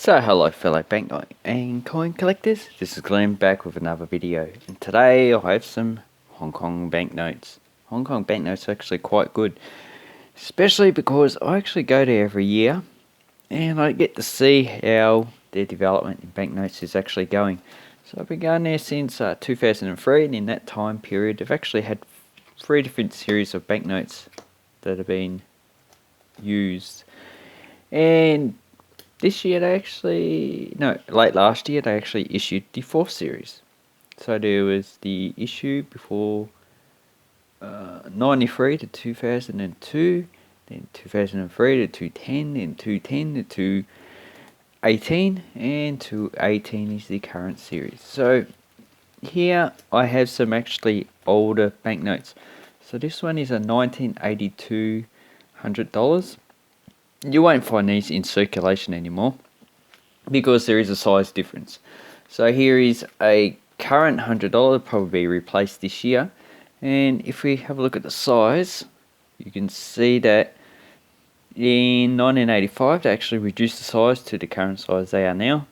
So hello fellow banknote and coin collectors, this is Glenn back with another video, and today I have some Hong Kong banknotes. Hong Kong banknotes are actually quite good, especially because I actually go there every year and I get to see how their development in banknotes is actually going. So I've been going there since 2003, and in that time period they've actually had 3 different series of banknotes that have been used. And this year late last year they actually issued the 4th series. So there was the issue before 93 to 2002, then 2003 to 210, then 210 to 218, and 218 is the current series. So here I have some actually older banknotes. So this one is a 1982 $100. You won't find these in circulation anymore because there is a size difference. So here is a current $100, probably replaced this year, and if we have a look at the size, you can see that in 1985 they actually reduced the size to the current size they are now,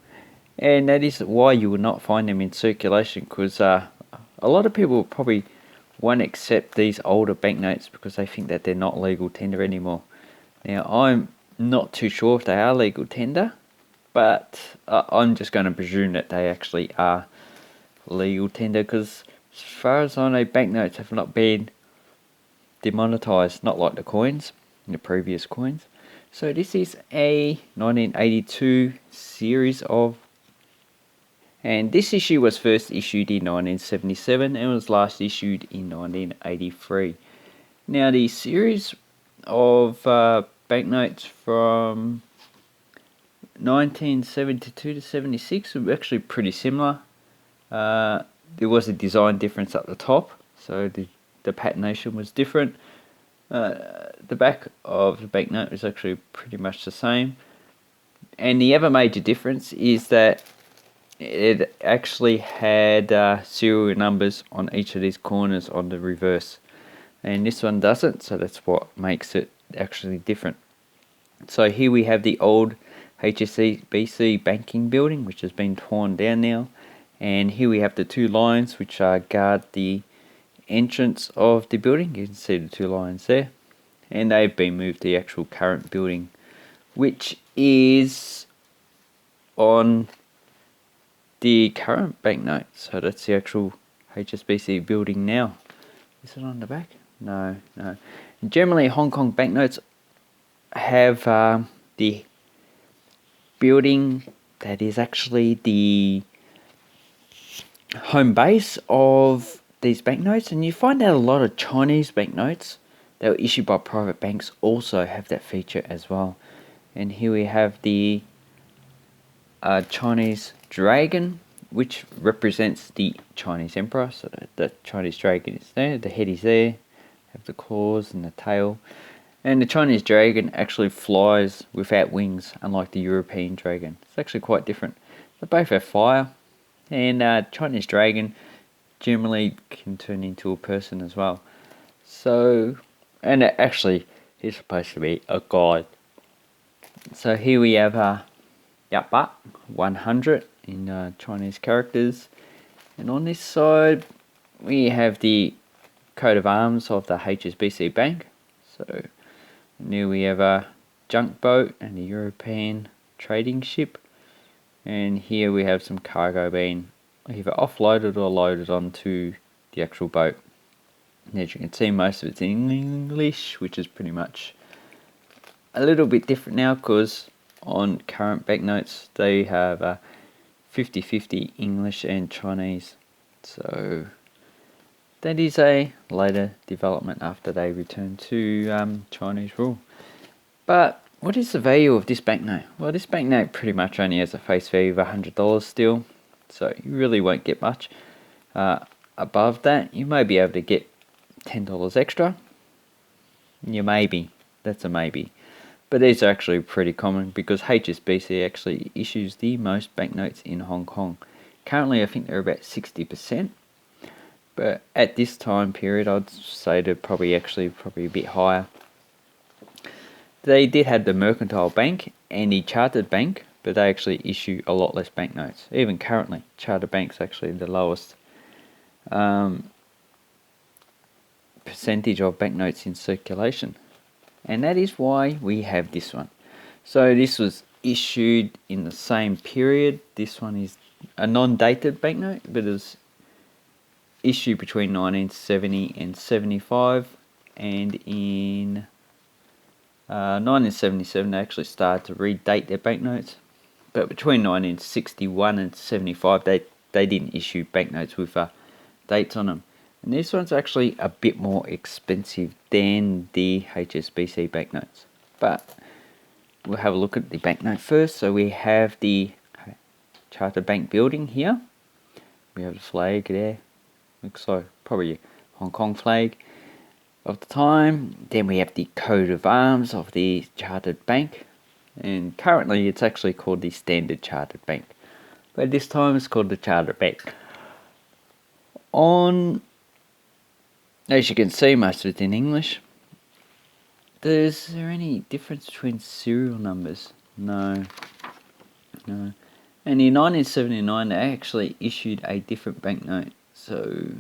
and that is why you will not find them in circulation, because a lot of people probably won't accept these older banknotes because they think that they're not legal tender anymore. Now I'm not too sure if they are legal tender, but I'm just going to presume that they actually are legal tender, because as far as I know, banknotes have not been demonetized, not like the coins, the previous coins. So this is a 1982 series of, and this issue was first issued in 1977 and was last issued in 1983. Now the series of banknotes from 1972 to 76 were actually pretty similar. There was a design difference at the top, so the patination was different. The back of the banknote was actually pretty much the same, and the other major difference is that it actually had serial numbers on each of these corners on the reverse, and this one doesn't, so that's what makes it actually different. So here we have the old HSBC banking building, which has been torn down now, and here we have the 2 lions which guard the entrance of the building. You can see the 2 lions there, and they've been moved to the actual current building, which is on the current banknote. So that's the actual HSBC building now. Is it on the back? No. Generally Hong Kong banknotes have the building that is actually the home base of these banknotes, and you find out a lot of Chinese banknotes that were issued by private banks also have that feature as well. And here we have the Chinese dragon, which represents the Chinese emperor. So the Chinese dragon is there, the head is there, have the claws and the tail. And the Chinese dragon actually flies without wings, unlike the European dragon. It's actually quite different. They both have fire, and Chinese dragon generally can turn into a person as well. So, and it actually is supposed to be a god. So here we have Yapa 100 in Chinese characters, and on this side we have the coat of arms of the HSBC Bank. So and here we have a junk boat and a European trading ship, and here we have some cargo being either offloaded or loaded onto the actual boat. And as you can see, most of it's in English, which is pretty much a little bit different now, because on current banknotes they have 50-50 English and Chinese. So that is a later development after they return to Chinese rule. But what is the value of this banknote? Well, this banknote pretty much only has a face value of $100 still, so you really won't get much. Above that, you may be able to get $10 extra. You maybe, that's a maybe. But these are actually pretty common because HSBC actually issues the most banknotes in Hong Kong. Currently I think they're about 60%. But at this time period, I'd say they're probably a bit higher. They did have the Mercantile Bank and the Chartered Bank, but they actually issue a lot less banknotes. Even currently, Charter Bank's actually the lowest percentage of banknotes in circulation. And that is why we have this one. So this was issued in the same period. This one is a non-dated banknote, but it was issued between 1970 and 75, and in 1977 they actually started to redate their banknotes, but between 1961 and 75 they didn't issue banknotes with dates on them. And this one's actually a bit more expensive than the HSBC banknotes, but we'll have a look at the banknote first. So we have the Charter Bank building here. We have the flag there. Looks like probably a Hong Kong flag of the time. Then we have the coat of arms of the Chartered Bank. And currently it's actually called the Standard Chartered Bank. But this time it's called the Charter Bank. As you can see, most of it's in English. Is there any difference between serial numbers? No. And in 1979 they actually issued a different banknote. So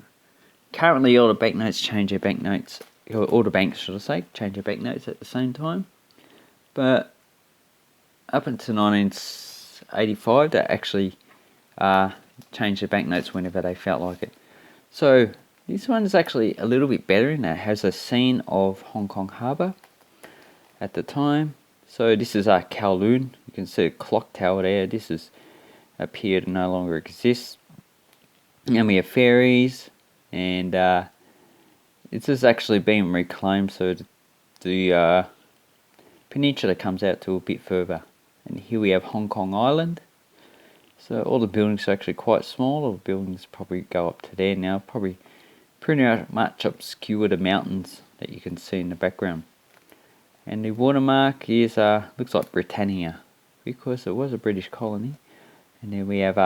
currently all the banknotes change their banknotes, or all the banks should I say, change their banknotes at the same time. But up until 1985 they actually changed their banknotes whenever they felt like it. So this one is actually a little bit better in that it has a scene of Hong Kong Harbour at the time. So this is Kowloon. You can see a clock tower there. This has appeared to no longer exist. And we have ferries, and this has actually been reclaimed, so the peninsula comes out to a bit further. And here we have Hong Kong Island. So all the buildings are actually quite small. All the buildings probably go up to there now. Probably pretty much obscure the mountains that you can see in the background. And the watermark is looks like Britannia, because it was a British colony. And then we have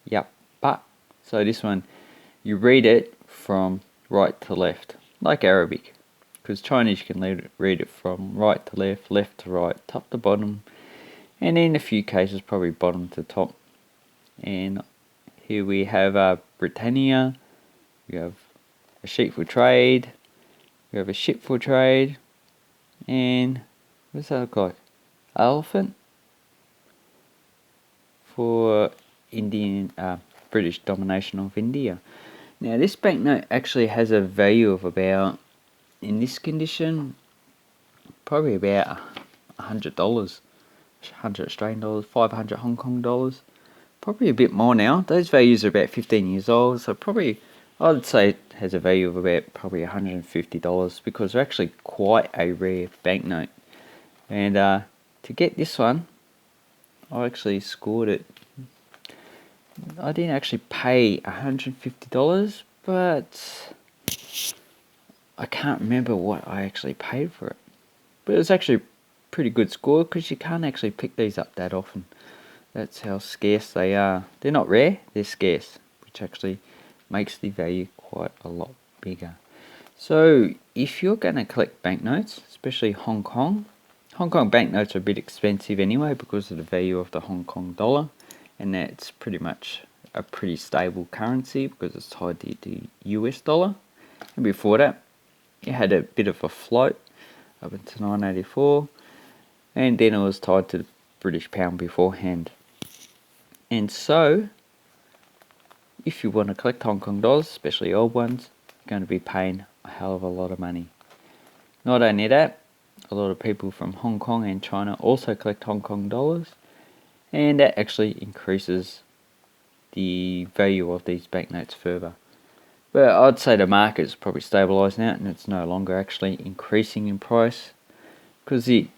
Yap Ba. So this one, you read it from right to left, like Arabic. Because Chinese you can read it from right to left, left to right, top to bottom, and in a few cases probably bottom to top. And here we have Britannia. We have a sheep for trade. We have a ship for trade. And what does that look like? Elephant for Indian British domination of India. Now this banknote actually has a value of about, in this condition, probably about $100, 100 Australian dollars, 500 Hong Kong dollars, probably a bit more now. Those values are about 15 years old, so probably I'd say it has a value of about probably $150, because they're actually quite a rare banknote. And to get this one, I actually scored it. I didn't actually pay $150, but I can't remember what I actually paid for it. But it was actually a pretty good score, because you can't actually pick these up that often. That's how scarce they are. They're not rare, they're scarce, which actually makes the value quite a lot bigger. So if you're going to collect banknotes, especially Hong Kong banknotes are a bit expensive anyway because of the value of the Hong Kong dollar, and that's pretty much a pretty stable currency because it's tied to the US dollar. And before that, it had a bit of a float up until 1984, and then it was tied to the British pound beforehand. And so, if you want to collect Hong Kong dollars, especially old ones, you're going to be paying a hell of a lot of money. Not only that, a lot of people from Hong Kong and China also collect Hong Kong dollars, and that actually increases the value of these banknotes further. But I'd say the market's probably stabilised now, and it's no longer actually increasing in price, because the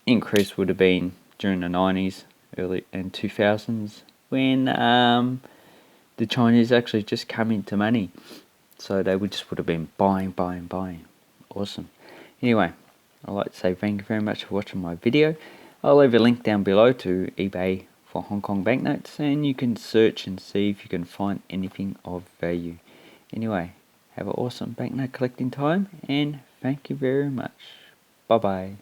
increase would have been during the 90s, early and 2000s, when the Chinese actually just come into money. So they would have been buying. Awesome. Anyway, I'd like to say thank you very much for watching my video. I'll leave a link down below to eBay for Hong Kong banknotes, and you can search and see if you can find anything of value. Anyway, have an awesome banknote collecting time, and thank you very much. Bye bye.